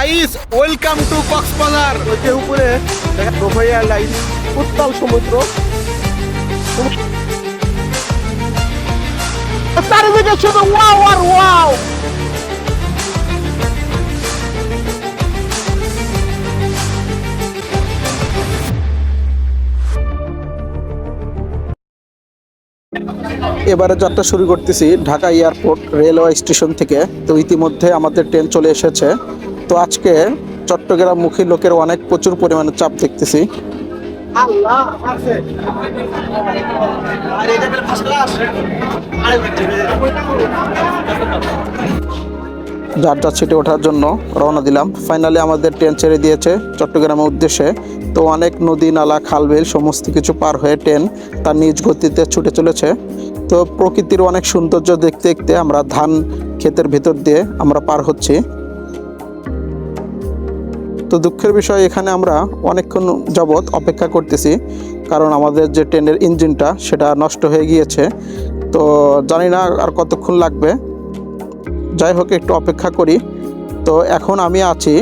Guys welcome to Cox's Bazar. নদীর উপরে রোভাই airlines, উত্তাল সমুদ্র, চারিদিকে শুধু ওয়াও আর ওয়াও। এবারে যাত্রা শুরু করতেছি ঢাকা এয়ারপোর্ট রেলওয়ে স্টেশন থেকে। তো ইতিমধ্যে আমাদের ট্রেন চলে এসেছে। তো আজকে চট্টগ্রামমুখী লোকের অনেক প্রচুর পরিমাণে চাপ দেখতেছি। যার যার সিটে ওঠার জন্য রওনা দিলাম। ফাইনালি আমাদের ট্রেন ছেড়ে দিয়েছে চট্টগ্রামের উদ্দেশ্যে। তো অনেক নদী নালা খালবিল সমস্ত কিছু পার হয়ে ট্রেন তার নিজ গতিতে ছুটে চলেছে। তো প্রকৃতির অনেক সৌন্দর্য দেখতে দেখতে আমরা ধান ক্ষেতের ভিতর দিয়ে আমরা পার হচ্ছি। তো দুঃখের বিষয়, এখানে আমরা অনেকক্ষণ যাবৎ অপেক্ষা করতেছি, কারণ আমাদের যে ট্রেনের ইঞ্জিনটা সেটা নষ্ট হয়ে গিয়েছে। তো জানি না আর কতক্ষণ লাগবে, যাই হোক একটু অপেক্ষা করি। তো এখন আমি আছি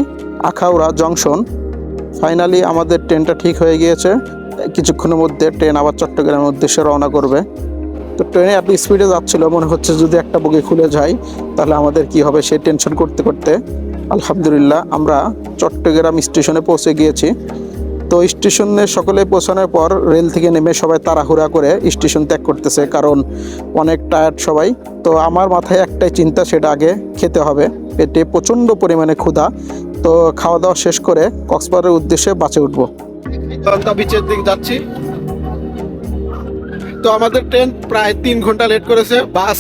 আখাউড়া জংশন। ফাইনালি আমাদের ট্রেনটা ঠিক হয়ে গিয়েছে। কিছুক্ষণের মধ্যে ট্রেন আবার চট্টগ্রামের উদ্দেশ্যে রওনা করবে। তো ট্রেনে এত স্পিডে যাচ্ছিল, মনে হচ্ছে যদি একটা বগি খুলে যায় তাহলে আমাদের কি হবে সেই টেনশন করতে করতে আলহামদুলিল্লাহ আমরা চট্টগ্রাম স্টেশনে পৌঁছে গিয়েছি। তো স্টেশনে সকলে পৌঁছানোর পর রেল থেকে নেমে সবাই তাড়াহুড়া করে স্টেশন ত্যাগ করতেছে, কারণ অনেক টায়ার্ড সবাই। তো আমার মাথায় একটাই চিন্তা, সেটা আগে খেতে হবে। পেটে প্রচণ্ড পরিমাণে ক্ষুধা। তো খাওয়া দাওয়া শেষ করে কক্সবাজারের উদ্দেশ্যে বাসে উঠবো। বিচের দিকে যাচ্ছি। তো আমাদের ট্রেন প্রায় 3 ঘন্টা লেট করেছে। বাস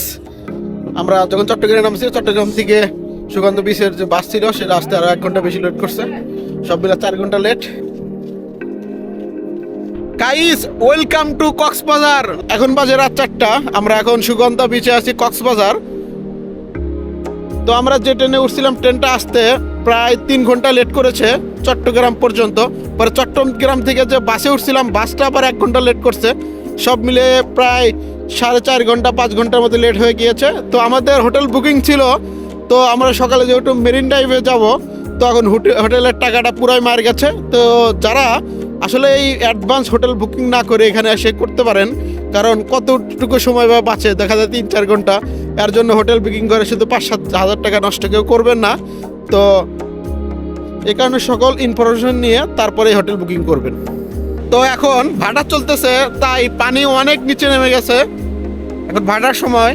আমরা যখন চট্টগ্রামে নামছি, চট্টগ্রাম থেকে সুগন্ধ বিচের যে বাস ছিল সেটা আসতে আরো 1 ঘন্টা বেশি লেট করছে। সব মিলে 4 ঘন্টা late. Guys welcome to Cox's Bazar. এখন বাজে রাত 4টা। আমরা এখন সুগন্ধ বিচে আছি কক্সবাজার। তো আমরা যে ট্রেনে উঠছিলাম, ট্রেনটা আসতে প্রায় 3 ঘন্টা লেট করেছে চট্টগ্রাম পর্যন্ত। পরে চট্টগ্রাম থেকে যে বাসে উঠছিলাম, বাসটা আবার 1 ঘন্টা লেট করছে। সব মিলে প্রায় 4.5 ঘন্টা 5 ঘন্টার মতো লেট হয়ে গিয়েছে। তো আমাদের হোটেল বুকিং ছিল। তো আমরা সকালে যেহেতু মেরিন ড্রাইভে যাব, তো এখন হোটেলের টাকাটা পুরাই মার গেছে। তো যারা আসলে এই অ্যাডভান্স হোটেল বুকিং না করে এখানে এসে করতে পারেন, কারণ কতটুকু সময় বা বাঁচে, দেখা যায় 3-4 ঘন্টা। এর জন্য হোটেল বুকিং করে শুধু 5-7 হাজার টাকা নষ্ট কেউ করবেন না। তো এই কারণে সকল ইনফরমেশন নিয়ে তারপরে হোটেল বুকিং করবেন। তো এখন ভাটা চলতেছে, তাই পানি অনেক নিচে নেমে গেছে। এখন ভাটার সময়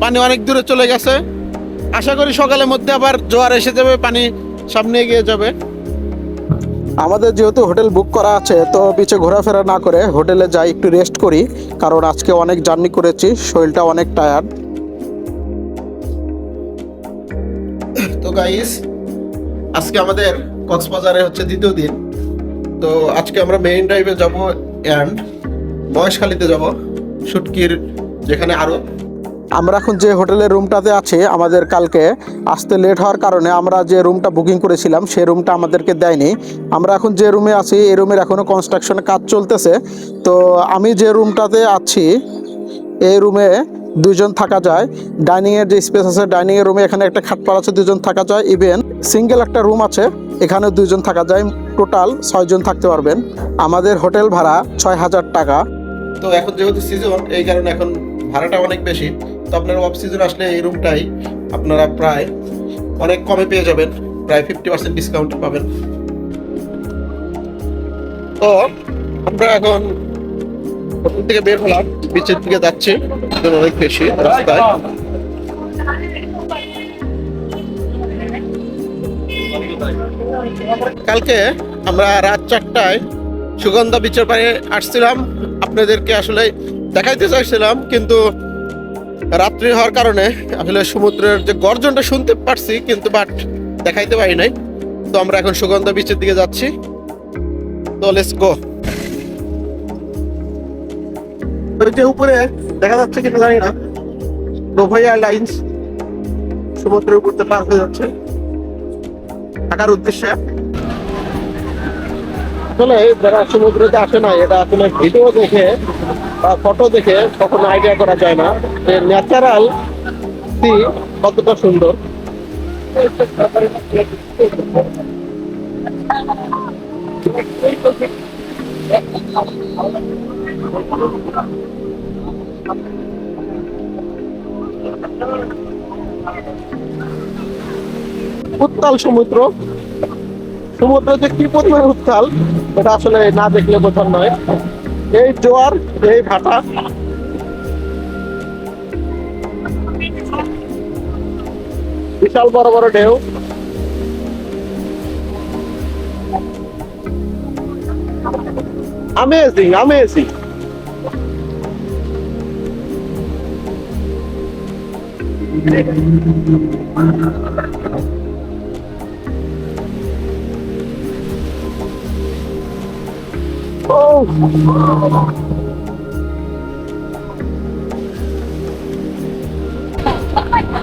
পানি অনেক দূরে চলে গেছে। আশা করি সকালের মধ্যে আবার জোয়ার এসে যাবে, পানি সামনে এগিয়ে যাবে। আমাদের যেহেতু হোটেল বুক করা আছে, তো পিছে ঘোরাফেরা না করে হোটেলে যাই, একটু রেস্ট করি, কারণ আজকে অনেক জার্নি করেছি, শরীরটা অনেক টায়ার্ড। তো গাইস আজকে আমাদের কক্সবাজারে হচ্ছে দ্বিতীয় দিন। তো আজকে আমরা মেইন ড্রাইভে যাব অ্যান্ড মহেশখালীতে যাব, শুটকির যেখানে আরো। আমরা এখন যে হোটেলের রুমটাতে আছি, আমাদের কালকে আসতে লেট হওয়ার কারণে আমরা যে রুমটা বুকিং করেছিলাম সেই রুমটা আমাদেরকে দেয়নি। আমরা এখন যে রুমে আছি, এই রুমের এখনও কনস্ট্রাকশনের কাজ চলতেছে। তো আমি যে রুমটাতে আছি, এই রুমে 2 জন থাকা যায়। ডাইনিংয়ের যে স্পেস আছে, ডাইনিংয়ের রুমে এখানে একটা খাটপাল আছে, 2 জন থাকা যায়। ইভেন সিঙ্গেল একটা রুম আছে, এখানেও 2 জন থাকা যায়। টোটাল 6 জন থাকতে পারবেন। আমাদের হোটেল ভাড়া 6,000 টাকা। তো এখন যেহেতু সিজন, এই কারণে এখন ভাড়াটা অনেক বেশি। তো আপনারা অফ সিজন আসলে এই রুমটাই আপনারা প্রায় অনেক কমে পেয়ে যাবেন, প্রায় 50% ডিসকাউন্ট পাবেন। তো আমরা এখন হোটেল থেকে বের হলাম, বিচের দিকে যাচ্ছি, অনেক বেশি রাস্তায়। কালকে আমরা রাত 4টায় সুগন্ধা বিচের পাড়ে আসছিলাম। আপনাদেরকে আসলে দেখাইতে চাইছিলাম, কিন্তু রাত্রি হওয়ার কারণে আসলে সমুদ্রের যে গর্জনটা শুনতে পারছি, কিন্তু বাট দেখাইতে পারি নাই। তো আমরা এখন সুগন্ধা বিচের দিকে যাচ্ছি। তো লেটস গো। উপরে দেখা যাচ্ছে কিনা জানি না, রোভাই এয়ারলাইন্স সমুদ্রের উপর পার হয়ে যাচ্ছে ঢাকার উদ্দেশ্যে। আসলে যারা সমুদ্রতে আসে না, এটা আসলে ভিডিও দেখে বা ফটো দেখে কখনো আইডিয়া করা যায় না যে ন্যাচারাল সি কতটা সুন্দর। উত্তাল সমুদ্র, সমুদ্র যে কি পরিমাণ উত্তাল এটা আসলে না দেখলে বোঝার নয়। এই জোয়ার, এই ভাটা, বিশাল বড় বড় ঢেউ। Amazing amazing.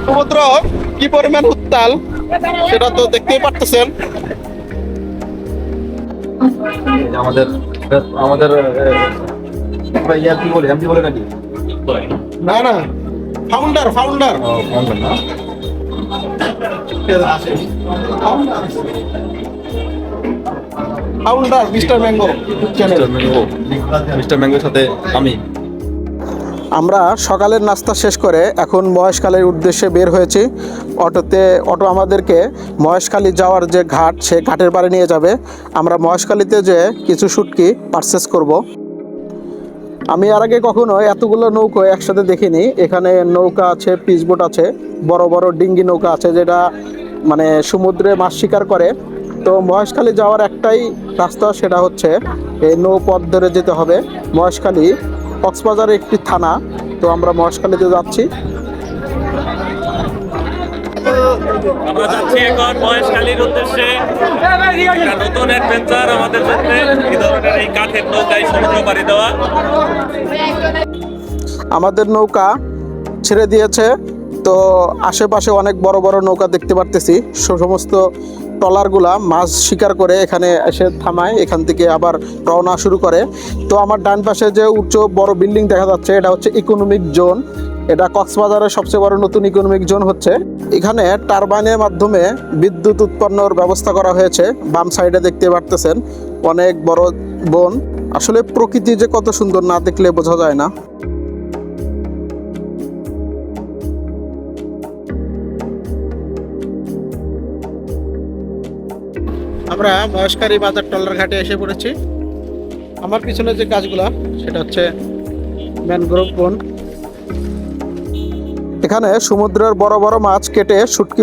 সমুদ্র কি পরিমাণ উত্তাল সেটা তো দেখতেই পারতেছেন। আমাদের আমাদের ইয়া কি বলে এমপি বলে নাকি? না না, ফাউন্ডার ফাউন্ডার ফাউন্ডার না, founder mister mango channel. Mister ম্যাঙ্গোর সাথে আমি। আমরা সকালের নাস্তা শেষ করে এখন মহেশখালীর উদ্দেশ্যে বের হয়েছি। অটো আমাদেরকে মহেশখালী যাওয়ার যে ঘাট, সে ঘাটের পাড়ে নিয়ে যাবে। আমরা মহেশখালীতে যে কিছু শুটকি পারচেস করব। আমি এর আগে কখনো এতগুলো নৌকো একসাথে দেখিনি। এখানে নৌকা আছে, পিচবোট আছে, বড় বড় ডিঙ্গি নৌকা আছে, যেটা মানে সমুদ্রে মাছ শিকার করে। তো মহেশখালী যাওয়ার একটাই রাস্তা, সেটা হচ্ছে এই নৌপথ ধরে যেতে হবে। মহেশখালী কক্সবাজারের একটি থানা। তো আমরা মহেশখালীতে যাচ্ছি। আমরা যাচ্ছি এখন মহেশখালীর উদ্দেশ্যে। একটা নতুন অ্যাডভেঞ্চার আমাদের জন্য, এই ধরনের এই কাঠের নৌকায় সমুদ্র পাড়ি দেওয়া। আমাদের নৌকা ছেড়ে দিয়েছে। তো আশেপাশে অনেক বড় বড় নৌকা দেখতে পারতেছি। সমস্ত ট্রলারগুলা মাছ শিকার করে এখানে এসে থামায়, এখান থেকে আবার রওনা শুরু করে। তো আমার ডান পাশে যে উচ্চ বড় বিল্ডিং দেখা যাচ্ছে, এটা হচ্ছে ইকোনমিক জোন। এটা কক্সবাজারের সবচেয়ে বড় নতুন ইকোনমিক জোন হচ্ছে। এখানে টারবাইনের মাধ্যমে বিদ্যুৎ উৎপন্নর ব্যবস্থা করা হয়েছে। বাম সাইডে দেখতে পারতেছেন অনেক বড় বন। আসলে প্রকৃতি যে কত সুন্দর, না দেখলে বোঝা যায় না। আমরা মহেশখালী বাজার টলার ঘাটে এসে পড়েছি। আমার পিছনে যে গাছগুলা সেটা হচ্ছে ম্যানগ্রোভ বন। এখানে সমুদ্রের বড় বড় মাছ কেটে শুটকি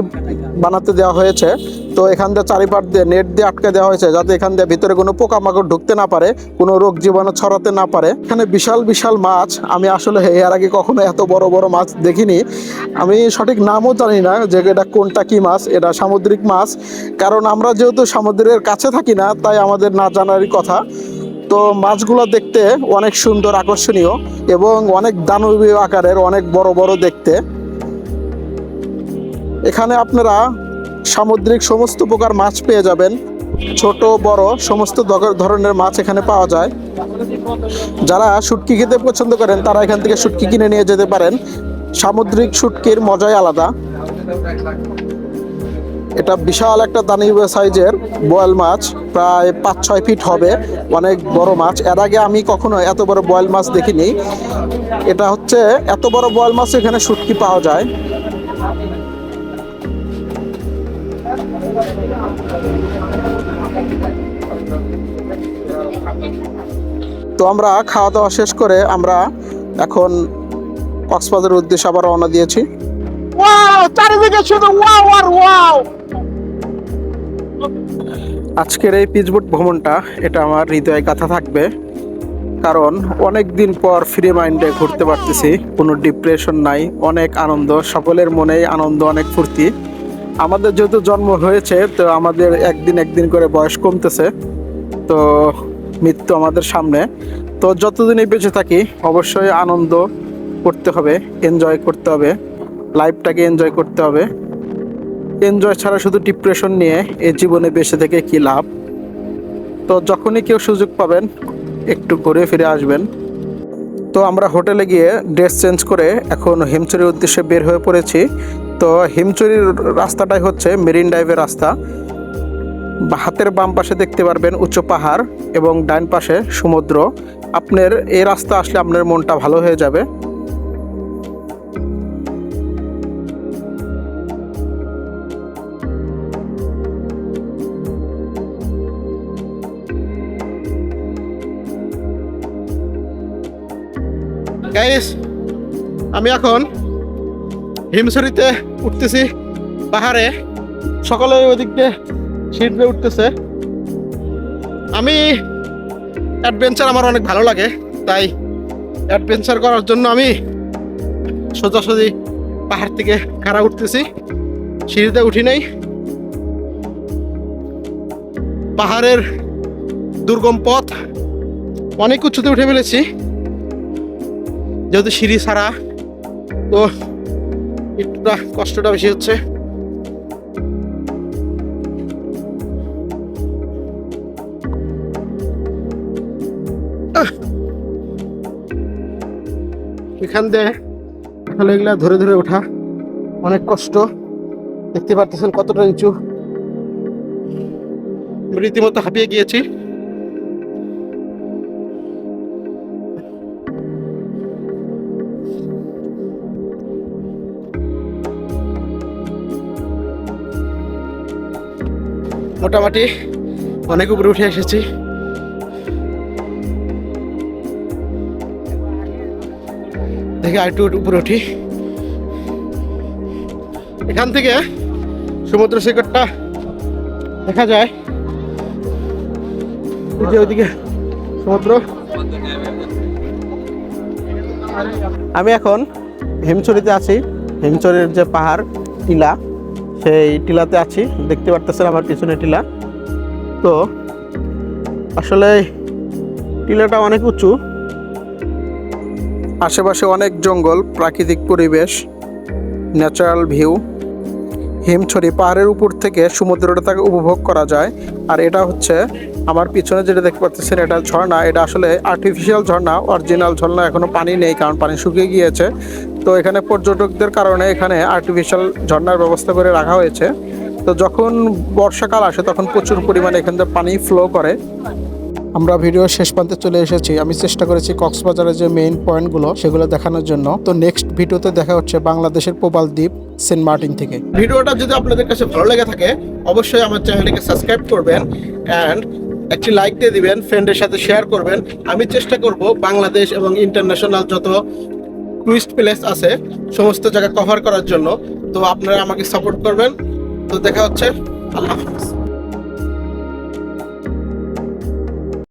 বানাতে দেওয়া হয়েছে। তো এখান দিয়ে চারিপাট দিয়ে নেট দিয়ে আটকে দেওয়া হয়েছে, যাতে এখান দিয়ে ভিতরে কোনো পোকামাকড় ঢুকতে না পারে, কোনো রোগ জীবাণু ছড়াতে না পারে। এখানে বিশাল বিশাল মাছ, আমি আসলে এর আগে কখনো এত বড় বড় মাছ দেখিনি। আমি সঠিক নামও জানি না যে এটা কোনটা কি মাছ। এটা সামুদ্রিক মাছ, কারণ আমরা যেহেতু সমুদ্রের কাছে থাকি না, তাই আমাদের না জানারই কথা। তো মাছগুলো দেখতে অনেক সুন্দর, আকর্ষণীয় এবং অনেক দানবীয় আকারের, অনেক বড় বড় দেখতে। এখানে আপনারা সামুদ্রিক সমস্ত প্রকার মাছ পেয়ে যাবেন, ছোট বড় সমস্ত ধরনের মাছ এখানে পাওয়া যায়। যারা শুটকি খেতে পছন্দ করেন তারা এখান থেকে শুটকি কিনে নিয়ে যেতে পারেন। সামুদ্রিক শুটকির মজাই আলাদা। এটা বিশাল একটা দানবীয় সাইজের বোয়াল মাছ, প্রায় 5-6 ফিট হবে, অনেক বড় মাছ। এর আগে আমি কখনো এত বড় বোয়াল মাছ দেখিনি। এটা হচ্ছে এত বড় বোয়াল মাছ এখানে শুটকি পাওয়া যায়। তো আমরা খাওয়া দাওয়া শেষ করে আমরা এখন কক্সবাজারের উদ্দেশ্যে আবার রওনা দিয়েছি। ওয়াও, চারিদিকে শুধু ওয়াও আর ওয়াও। আজকের এই পিচবোট ভ্রমণটা, এটা আমার হৃদয়ে গাঁথা থাকবে, কারণ অনেক দিন পর ফ্রি মাইন্ডে ঘুরতে পারতেছি। কোনো ডিপ্রেশন নাই, অনেক আনন্দ, সকলের মনেই আনন্দ, অনেক ফুর্তি। আমাদের যেহেতু জন্ম হয়েছে, তো আমাদের একদিন করে বয়স কমতেছে। তো মৃত্যু আমাদের সামনে। তো যতদিনই বেঁচে থাকি অবশ্যই আনন্দ করতে হবে, এনজয় করতে হবে, লাইফটাকে এনজয় করতে হবে। এনজয় ছাড়া শুধু ডিপ্রেশন নিয়ে এই জীবনে বেঁচে থেকে কী লাভ। তো যখনই কেউ সুযোগ পাবেন একটু ঘুরে ফিরে আসবেন। তো আমরা হোটেলে গিয়ে ড্রেস চেঞ্জ করে এখন হিমছড়ির উদ্দেশ্যে বের হয়ে পড়েছি। তো হিমচুরির রাস্তাটাই হচ্ছে মেরিন ড্রাইভের রাস্তা। হাতের বাম পাশে দেখতে পারবেন উঁচু পাহাড় এবং ডান পাশে সমুদ্র। আপনার এই রাস্তা আসলে আপনার মনটা ভালো হয়ে যাবে। গাইস, আমি এখন হিমছড়িতে উঠতেছি পাহাড়ে। সকালে ওদিক দিয়ে সিঁড়ি দিয়ে উঠতেছে। আমি অ্যাডভেঞ্চার আমার অনেক ভালো লাগে, তাই অ্যাডভেঞ্চার করার জন্য আমি সোজাসুজি পাহাড় থেকে খাড়া উঠতেছি, সিঁড়িতে উঠি নাই। পাহাড়ের দুর্গম পথ অনেক উঁচুতে উঠে ফেলেছি, যেহেতু সিঁড়ি ছাড়া, তো একটুটা কষ্টটা বেশি হচ্ছে। এখান দিয়ে আসলে এগুলা ধরে ধরে ওঠা অনেক কষ্ট। দেখতে পারতেছেন কতটা নিচু, রীতিমতো হাঁপিয়ে গিয়েছি। মোটামুটি অনেক উপরে উঠে এসেছি। দেখে আরেকটু উপরে উঠি। এখান থেকে সমুদ্র সৈকতটা দেখা যায়, ওইদিকে সমুদ্র। আমি এখন হিমছড়িতে আছি। হিমছড়ির যে পাহাড় টিলা, সেই টিলাতে আছি। দেখতে পারতেছেন আমার পিছনে টিলা। তো আসলে টিলাটা অনেক উঁচু, আশেপাশে অনেক জঙ্গল, প্রাকৃতিক পরিবেশ, ন্যাচারাল ভিউ। হিমছড়ি পাহাড়ের উপর থেকে সমুদ্রটা তাকে উপভোগ করা যায়। আর এটা হচ্ছে আমার পিছনে যেটা দেখতে পাচ্ছেন, এটা ঝর্ণা। এটা আসলে আর্টিফিশিয়াল ঝর্ণা, অরিজিনাল ঝর্ণা এখনো পানি নেই, কারণ পানি শুকিয়ে গিয়েছে। তো এখানে পর্যটকদের কারণে এখানে আর্টিফিশিয়াল ঝর্ণার ব্যবস্থা করে রাখা হয়েছে। তো যখন বর্ষাকাল আসে তখন প্রচুর পরিমাণে এখান থেকে পানি ফ্লো করে। আমরা ভিডিওর শেষ প্রান্তে চলে এসেছি। আমি চেষ্টা করেছি কক্সবাজারের যে মেইন পয়েন্টগুলো সেগুলো দেখানোর জন্য। তো নেক্সট ভিডিওতে দেখা হচ্ছে বাংলাদেশের প্রবাল দ্বীপ সেন্ট মার্টিন থেকে। ভিডিওটা যদি আপনাদের কাছে ভালো লেগে থাকে অবশ্যই আমার চ্যানেলটিকে সাবস্ক্রাইব করবেন অ্যান্ড একটি লাইক দিয়ে দিবেন, ফ্রেন্ডের সাথে শেয়ার করবেন। আমি চেষ্টা করব বাংলাদেশ এবং ইন্টারন্যাশনাল যত টুরিস্ট প্লেস আছে সমস্ত জায়গা কভার করার জন্য। তো আপনারা আমাকে সাপোর্ট করবেন। তো দেখা হচ্ছে, আল্লাহ হাফেজ।